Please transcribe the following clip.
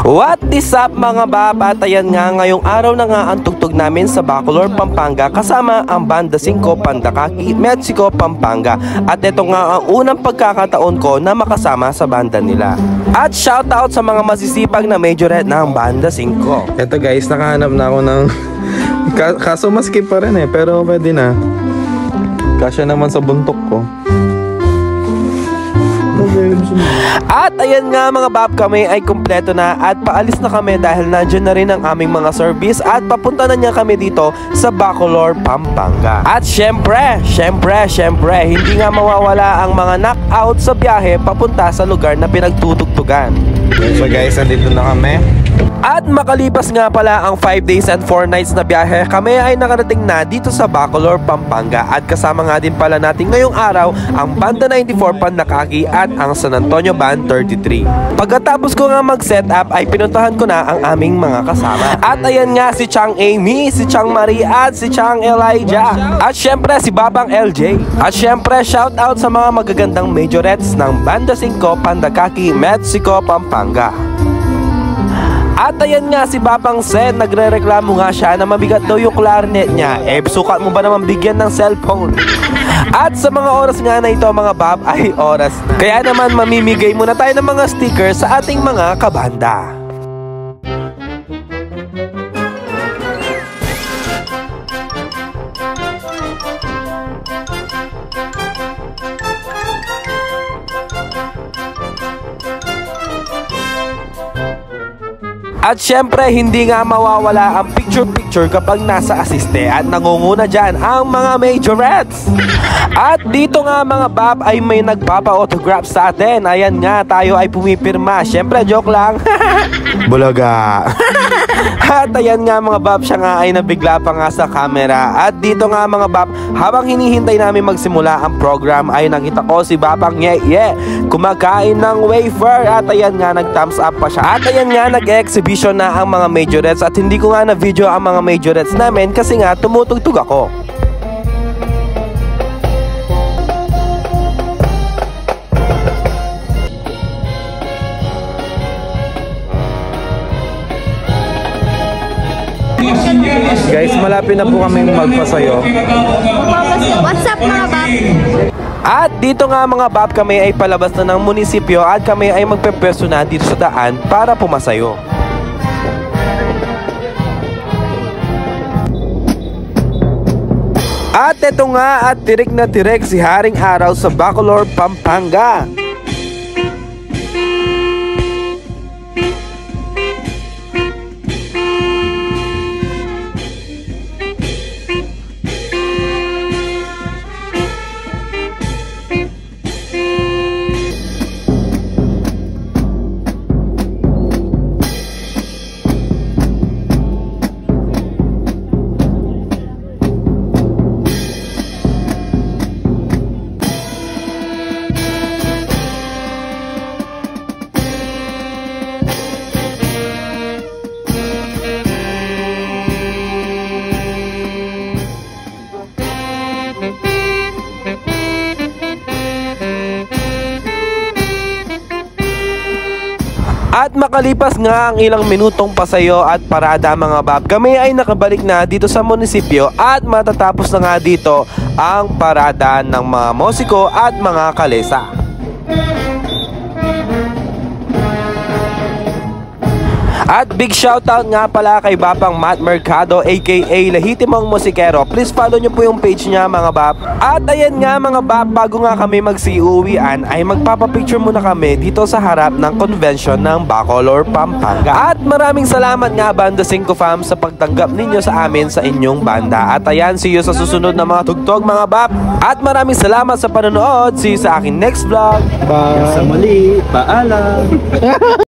What is up mga bab? At ayan nga, ngayong araw na nga ang tugtog namin sa Bacolor, Pampanga kasama ang Banda 5 Pandakaki, Mexico, Pampanga. At ito nga ang unang pagkakataon ko na makasama sa banda nila. At shoutout sa mga masisipag na majorette ng Banda 5. Ito guys, nakahanap na ako ng kaso maskip pa rin pero pwede na. Kasya naman sa buntok ko. At ayan nga mga bab, kami ay kumpleto na at paalis na kami dahil nandiyan na rin ang aming mga service at papunta na niya kami dito sa Bacolor, Pampanga. At syempre, hindi nga mawawala ang mga knockout sa biyahe papunta sa lugar na pinagtutugtugan. So guys, andito na kami. At makalipas nga pala ang 5 days and 4 nights na biyahe, kami ay nakarating na dito sa Bacolor, Pampanga. At kasama nga din pala natin ngayong araw ang Banda 94 Pandakaki at ang San Antonio Band 33. Pagkatapos ko nga mag-set up ay pinuntahan ko na ang aming mga kasama. At ayan nga si Chang Amy, si Chang Marie at si Chang Elijah. At syempre si Babang LJ. At syempre shoutout sa mga magagandang majorettes ng Banda 5 Pandakaki, Mexico, Pampanga. At ayan nga si Babang Sen, nagre-reklamo nga siya na mabigat daw yung clarinet niya. Sukat mo ba naman bigyan ng cellphone? At sa mga oras nga na ito mga bab ay oras na. Kaya naman mamimigay muna tayo ng mga stickers sa ating mga kabanda. At syempre, hindi nga mawawala ang picture-picture kapag nasa asiste at nangunguna dyan ang mga majorettes. At dito nga mga bab ay may nagpapa-autograph sa atin. Ayan nga, tayo ay pumipirma. Syempre, joke lang. Bulaga. At ayan nga mga bab, siya nga ay nabigla pa nga sa camera. At dito nga mga bab, habang hinihintay namin magsimula ang program ay nakita ko si Babang Ye kumakain ng wafer. At ayan nga, nag-thumbs up pa siya. At ayan nga, nag-exhibition na ang mga majorettes. At hindi ko nga na-video ang mga majorettes namin kasi nga tumutugtog ako. Guys, malapit na po kaming magpasayo. What's up mga bab? At dito nga mga bab, kami ay palabas na ng munisipyo at kami ay magpepwesto na dito sa daan para pumasayo. At eto nga, at tirik na tirik si Haring Araw sa Bacolor, Pampanga. At makalipas nga ang ilang minutong pasayo at parada mga bab, kami ay nakabalik na dito sa munisipyo at matatapos na nga dito ang parada ng mga musiko at mga kalesa. At big shoutout nga pala kay Babang Matt Mercado aka Lehitimong Musikero. Please follow nyo po yung page niya mga bab. At ayan nga mga bab, bago nga kami magsiuwian ay magpapapicture muna kami dito sa harap ng convention ng Bacolor, Pampanga. At maraming salamat nga Banda 5 fam sa pagtanggap ninyo sa amin sa inyong banda. At ayan, see you sa susunod na mga tugtog mga bab. At maraming salamat sa panonood. See you sa aking next vlog. Sa muli, paalam.